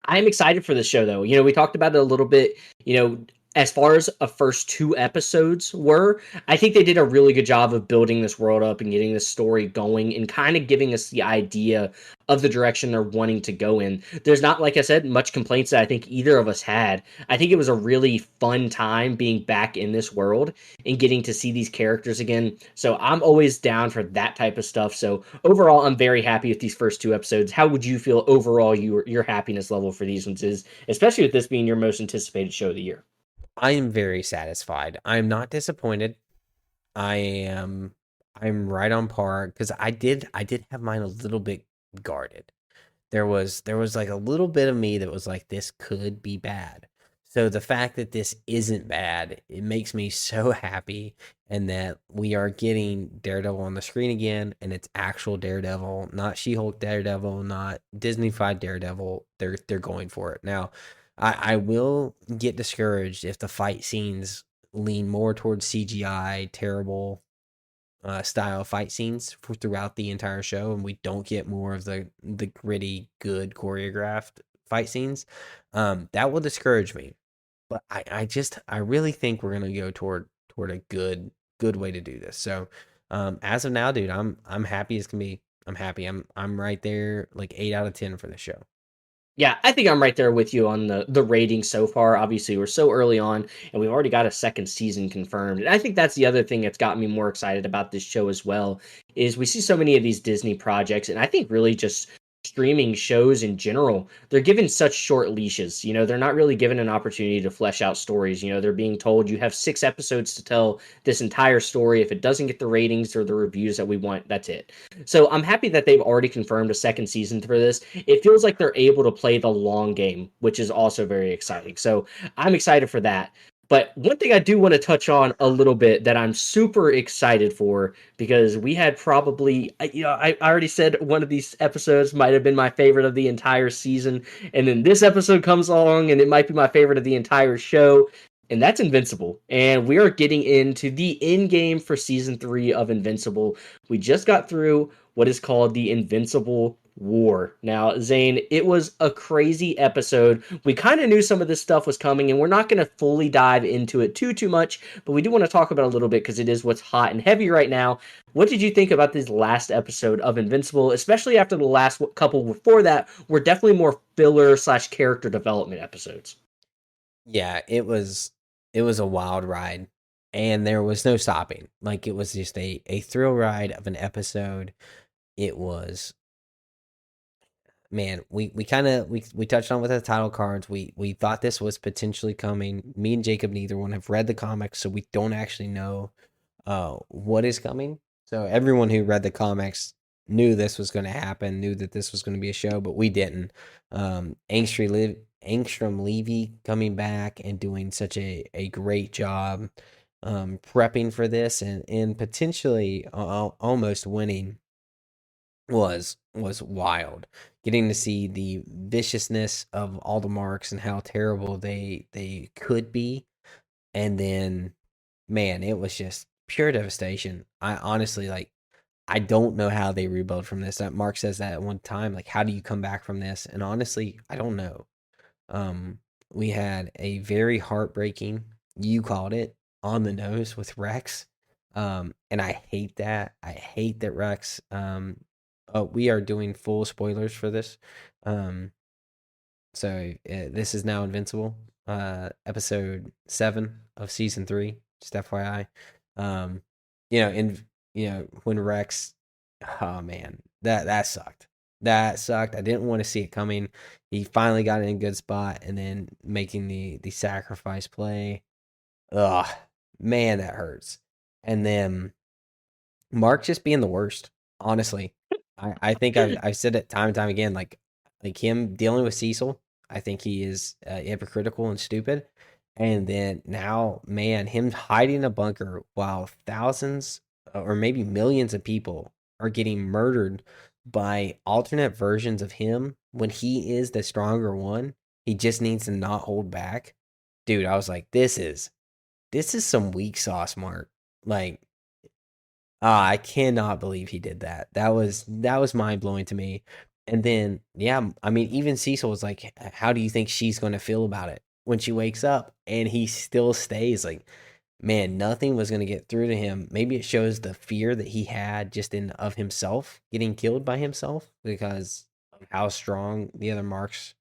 I'm excited for this show, though. We talked about it a little bit. As far as a first 2 episodes were, I think they did a really good job of building this world up and getting this story going and kind of giving us the idea of the direction they're wanting to go in. There's not, like I said, much complaints that I think either of us had. I think it was a really fun time being back in this world and getting to see these characters again. So I'm always down for that type of stuff. So overall, I'm very happy with these first 2 episodes. How would you feel overall? Your happiness level for these ones is, especially with this being your most anticipated show of the year. I am very satisfied. I'm not disappointed. I am I'm right on par because I did have mine a little bit guarded. There was like a little bit of me that was like this could be bad. So the fact that this isn't bad, it makes me so happy, and that we are getting Daredevil on the screen again, and it's actual Daredevil, not She-Hulk Daredevil, not Disney-fied Daredevil. They're going for it. Now, I will get discouraged if the fight scenes lean more towards CGI, terrible, style fight scenes throughout the entire show, and we don't get more of the gritty, good choreographed fight scenes, that will discourage me. But I really think we're gonna go toward a good way to do this. So as of now, dude, I'm happy as can be. I'm happy. I'm right there, like 8 out of 10 for the show. Yeah, I think I'm right there with you on the rating so far. Obviously, we're so early on, and we've already got a second season confirmed. And I think that's the other thing that's got me more excited about this show as well, is we see so many of these Disney projects, and I think really just streaming shows in general, they're given such short leashes. They're not really given an opportunity to flesh out stories. They're being told you have 6 episodes to tell this entire story. If it doesn't get the ratings or the reviews that we want, that's it. So I'm happy that they've already confirmed a second season for this. It feels like they're able to play the long game, which is also very exciting. So I'm excited for that. But one thing I do want to touch on a little bit that I'm super excited for, because we had probably, I already said one of these episodes might have been my favorite of the entire season. And then this episode comes along and it might be my favorite of the entire show. And that's Invincible. And we are getting into the end game for season 3 of Invincible. We just got through what is called the Invincible War. Now, Zane, it was a crazy episode. We kind of knew some of this stuff was coming, and we're not going to fully dive into it too much, but we do want to talk about it a little bit because it is what's hot and heavy right now. What did you think about this last episode of Invincible, especially after the last couple before that were definitely more filler slash character development episodes? Yeah, it was a wild ride, and there was no stopping. Like it was just a thrill ride of an episode. It was, man, we kind of we touched on with the title cards. We thought this was potentially coming. Me and Jacob neither one have read the comics, so we don't actually know what is coming. So everyone who read the comics knew this was going to happen, knew that this was going to be a show, but we didn't. Angstrom Levy coming back and doing such a great job prepping for this and potentially almost winning was wild. Getting to see the viciousness of all the marks and how terrible they could be, and then man, it was just pure devastation. I honestly like I don't know how they rebuild from this. That Mark says that at one time, like how do you come back from this? And honestly, I don't know. Um, we had a very heartbreaking, you called it, on the nose with Rex. And I hate that. I hate that Rex. We are doing full spoilers for this. Um, this is now Invincible, episode 7 of season 3. Just FYI. Um, when Rex, oh man, that sucked. That sucked. I didn't want to see it coming. He finally got in a good spot, and then making the sacrifice play. Ugh, man, that hurts. And then Mark just being the worst. Honestly, I think I've said it time and time again. Like him dealing with Cecil, I think he is hypocritical and stupid. And then now, man, him hiding in a bunker while thousands or maybe millions of people are getting murdered by alternate versions of him when he is the stronger one. He just needs to not hold back. Dude, I was like, this is some weak sauce, Mark. Like, I cannot believe he did that. That was mind blowing to me. And then, yeah, I mean, even Cecil was like, "How do you think she's going to feel about it when she wakes up?" And he still stays like, man, nothing was going to get through to him. Maybe it shows the fear that he had just in of himself getting killed by himself because of how strong the other marks,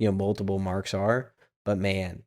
multiple marks are. But man,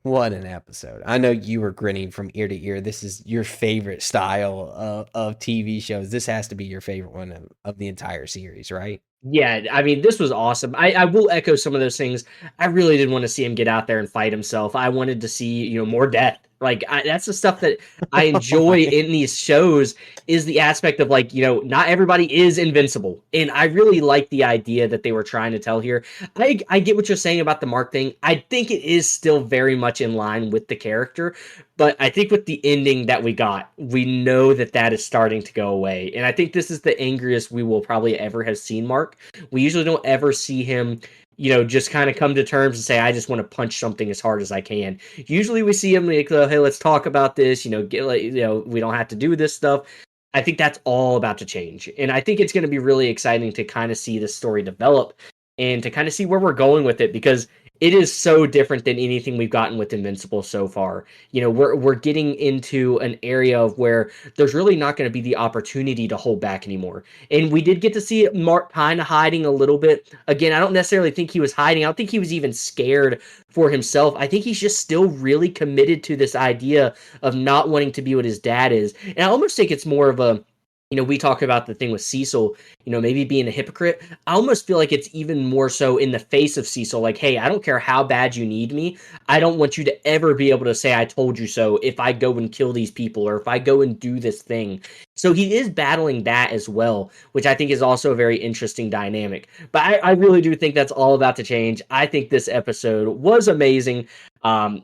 what an episode. I know you were grinning from ear to ear. This is your favorite style of TV shows. This has to be your favorite one of the entire series, right? Yeah, I mean, this was awesome. I will echo some of those things. I really did want to see him get out there and fight himself. I wanted to see, more death. Like that's the stuff that I enjoy in these shows is the aspect of like, not everybody is invincible. And I really like the idea that they were trying to tell here. I get what you're saying about the Mark thing. I think it is still very much in line with the character, but I think with the ending that we got, we know that that is starting to go away. And I think this is the angriest we will probably ever have seen Mark. We usually don't ever see him, just kind of come to terms and say, I just want to punch something as hard as I can. Usually we see him like, hey, let's talk about this, get like, we don't have to do this stuff. I think that's all about to change. And I think it's going to be really exciting to kind of see this story develop and to kind of see where we're going with it, because it is so different than anything we've gotten with Invincible so far. You know, we're getting into an area of where there's really not going to be the opportunity to hold back anymore. And we did get to see Mark kind of hiding a little bit. Again, I don't necessarily think he was hiding. I don't think he was even scared for himself. I think he's just still really committed to this idea of not wanting to be what his dad is. And I almost think it's more of a, you know, we talk about the thing with Cecil, you know, maybe being a hypocrite. I almost feel like it's even more so in the face of Cecil. Like, hey, I don't care how bad you need me. I don't want you to ever be able to say I told you so if I go and kill these people or if I go and do this thing. So he is battling that as well, which I think is also a very interesting dynamic. But I really do think that's all about to change. I think this episode was amazing. Um,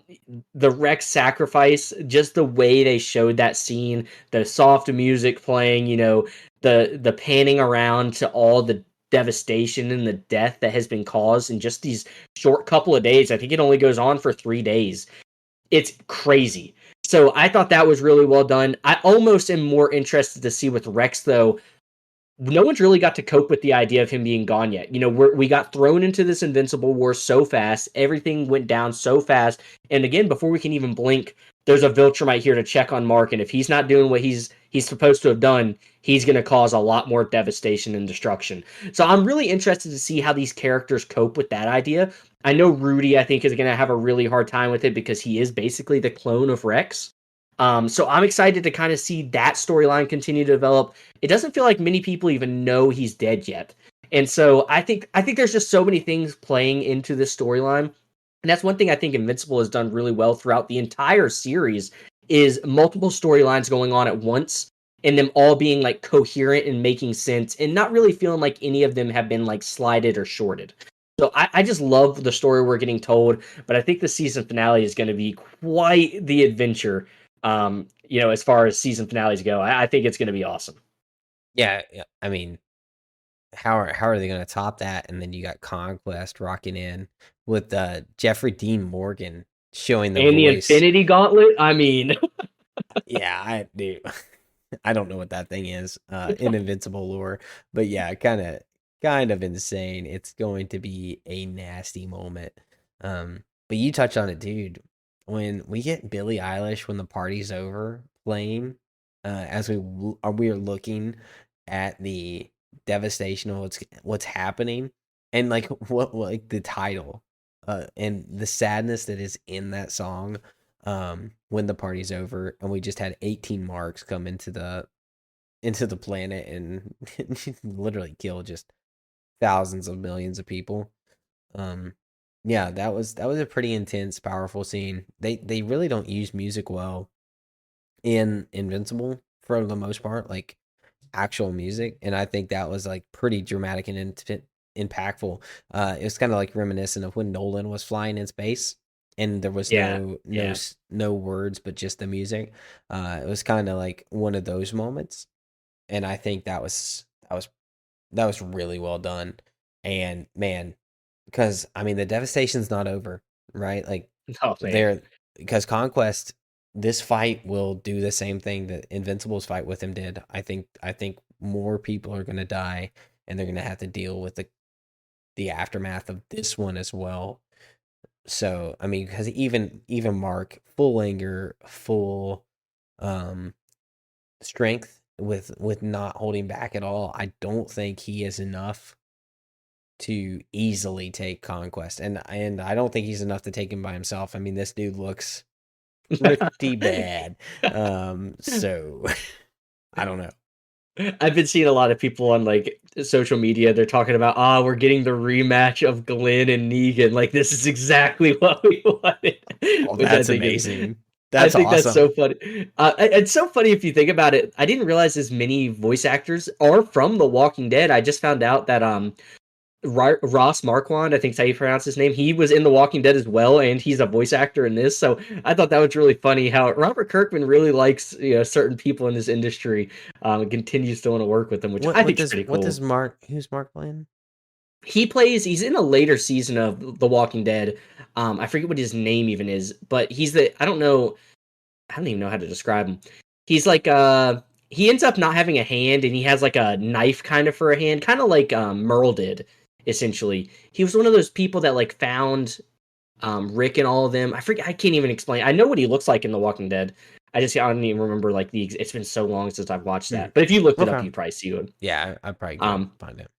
the Rex sacrifice, just the way they showed that scene, the soft music playing, you know, the panning around to all the devastation and the death that has been caused in just these short couple of days. I think it only goes on for 3 days. It's crazy. So I thought that was really well done. I almost am more interested to see with Rex, though. No one's really got to cope with the idea of him being gone yet. You know, we got thrown into this Invincible War so fast. Everything went down so fast. And again, before we can even blink, there's a Viltrumite here to check on Mark. And if he's not doing what he's supposed to have done, he's going to cause a lot more devastation and destruction. So I'm really interested to see how these characters cope with that idea. I know Rudy, I think, is going to have a really hard time with it because he is basically the clone of Rex. So I'm excited to kind of see that storyline continue to develop. It doesn't feel like many people even know he's dead yet. And so I think there's just so many things playing into this storyline. And that's one thing I think Invincible has done really well throughout the entire series is multiple storylines going on at once and them all being like coherent and making sense and not really feeling like any of them have been like slighted or shorted. So I just love the story we're getting told, but I think the season finale is going to be quite the adventure. You know, as far as season finales go, I think it's going to be awesome. Yeah, yeah. I mean, how are they going to top that? And then you got Conquest rocking in with Jeffrey Dean Morgan showing the And the voice. Infinity Gauntlet, I mean, Yeah, I do. I don't know what that thing is in Invincible lore, but yeah, kind of insane. It's going to be a nasty moment. But you touch on it, dude. When we get Billie Eilish when the party's over playing, as we are looking at the devastation of what's happening, and like what like the title, and the sadness that is in that song, when the party's over, and we just had 18 marks come into the planet and literally kill just thousands of millions of people. Um, yeah, that was a pretty intense, powerful scene. They really don't use music well in Invincible for the most part, like actual music, and I think that was like pretty dramatic and impactful. It was kind of like reminiscent of when Nolan was flying in space, and there was yeah, yeah. no words but just the music. It was kind of like one of those moments, and I think that was really well done. And man, because I mean the devastation's not over, right? Like Oh man, there, because Conquest, this fight will do the same thing that Invincible's fight with him did. I think more people are gonna die, and they're gonna have to deal with the aftermath of this one as well. So I mean, because even Mark, full anger, full um strength, with not holding back at all, I don't think he is enough to easily take Conquest, and I don't think he's enough to take him by himself. I mean, this dude looks pretty bad. So I don't know. I've been seeing a lot of people on like social media. They're talking about, ah, we're getting the rematch of Glenn and Negan. Like this is exactly what we wanted, Oh, which I that's think is amazing. I That's think that's awesome. so funny. It's so funny if you think about it. I didn't realize as many voice actors are from The Walking Dead. I just found out that Ross Marquand, I think is how you pronounce his name. He was in The Walking Dead as well, and he's a voice actor in this. So I thought that was really funny how Robert Kirkman really likes, you know, certain people in this industry, and continues to want to work with them, which What I what think is does pretty what cool. does Mark who's Mark playing? He's in a later season of The Walking Dead. I forget what his name even is, but he's the I don't even know how to describe him. He's like he ends up not having a hand, and he has like a knife kind of for a hand, kind of like Merle did. Essentially, he was one of those people that like found Rick and all of them. I forget. I can't even explain. I know what he looks like in The Walking Dead. I don't even remember like the. It's been so long since I've watched Hmm. that. But if you looked it up, Okay. you probably see him. Yeah, I'd probably go Um, find it.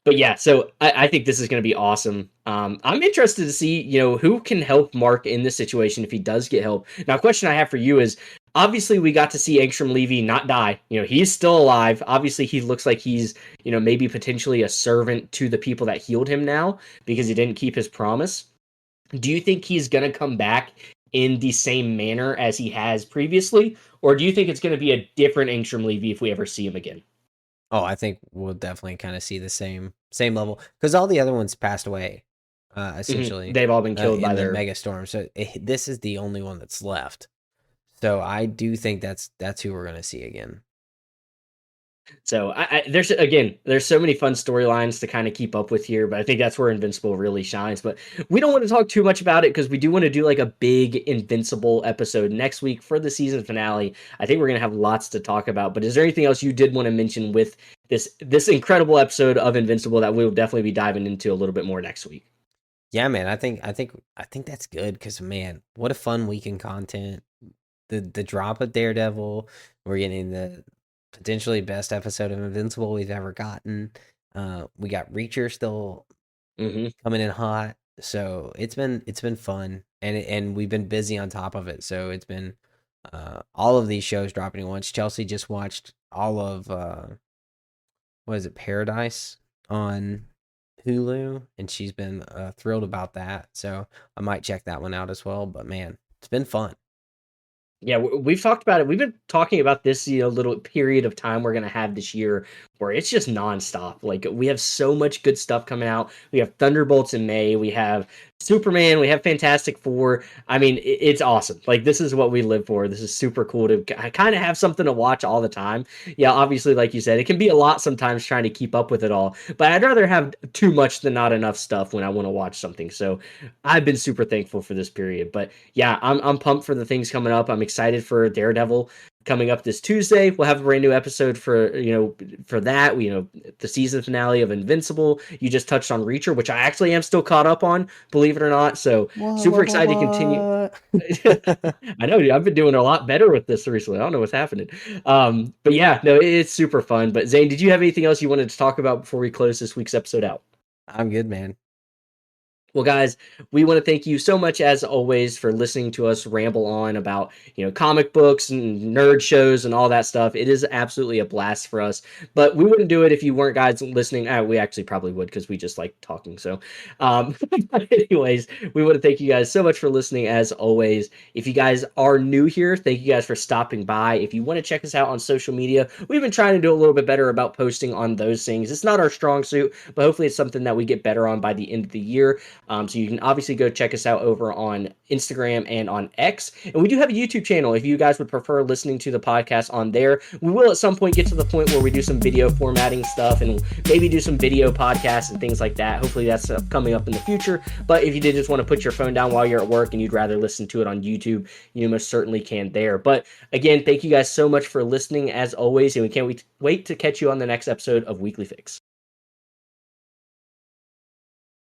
but yeah, so I think this is going to be awesome. I'm interested to see, who can help Mark in this situation if he does get help. Now, a question I have for you is, obviously we got to see Angstrom Levy not die. He's still alive. Obviously, he looks like he's, maybe potentially a servant to the people that healed him now because he didn't keep his promise. Do you think he's going to come back in the same manner as he has previously, or do you think it's going to be a different Angstrom Levy if we ever see him again? Oh, I think we'll definitely kind of see the same level because all the other ones passed away, essentially, They've all been killed by in the their. mega storm. So this is the only one that's left. So I do think that's who we're gonna see again. So there's so many fun storylines to kind of keep up with here, but I think that's where Invincible really shines. But we don't want to talk too much about it because we do want to do like a big Invincible episode next week for the season finale. I think we're gonna have lots to talk about. But is there anything else you did want to mention with this incredible episode of Invincible that we'll definitely be diving into a little bit more next week? Yeah, man. I think that's good because man, what a fun weekend content. The drop of Daredevil. We're getting the potentially best episode of Invincible we've ever gotten. We got Reacher still Hmm. coming in hot. So it's been fun, and we've been busy on top of it. So it's been all of these shows dropping at once. Chelsea just watched all of what is it, Paradise on Hulu, and she's been thrilled about that. So I might check that one out as well. But man, it's been fun. Yeah, we've talked about it. We've been talking about this, little period of time we're gonna have this year where it's just nonstop. Like we have so much good stuff coming out. We have Thunderbolts in May. We have Superman. We have Fantastic Four. I mean, it's awesome. Like this is what we live for. This is super cool to kind of have something to watch all the time. Yeah, obviously, like you said, it can be a lot sometimes trying to keep up with it all. But I'd rather have too much than not enough stuff when I want to watch something. So I've been super thankful for this period. But yeah, I'm pumped for the things coming up. I'm excited for Daredevil coming up this Tuesday. We'll have a brand new episode for that. The season finale of Invincible. You just touched on Reacher, which I actually am still caught up on, believe it or not. So What super what what excited to continue. what? I know, dude, I've been doing a lot better with this recently. I don't know what's happening. But yeah, no, it's super fun. But Zane, did you have anything else you wanted to talk about before we close this week's episode out? I'm good, man. Well, guys, we want to thank you so much, as always, for listening to us ramble on about, comic books and nerd shows and all that stuff. It is absolutely a blast for us, but we wouldn't do it if you weren't guys listening. We actually probably would because we just like talking. So, but anyways, we want to thank you guys so much for listening, as always. If you guys are new here, thank you guys for stopping by. If you want to check us out on social media, we've been trying to do a little bit better about posting on those things. It's not our strong suit, but hopefully it's something that we get better on by the end of the year. So you can obviously go check us out over on Instagram and on X. And we do have a YouTube channel if you guys would prefer listening to the podcast on there. We will at some point get to the point where we do some video formatting stuff and maybe do some video podcasts and things like that. Hopefully that's coming up in the future. But if you did just want to put your phone down while you're at work and you'd rather listen to it on YouTube, you most certainly can there. But again, thank you guys so much for listening as always. And we can't wait to catch you on the next episode of Weekly Fix.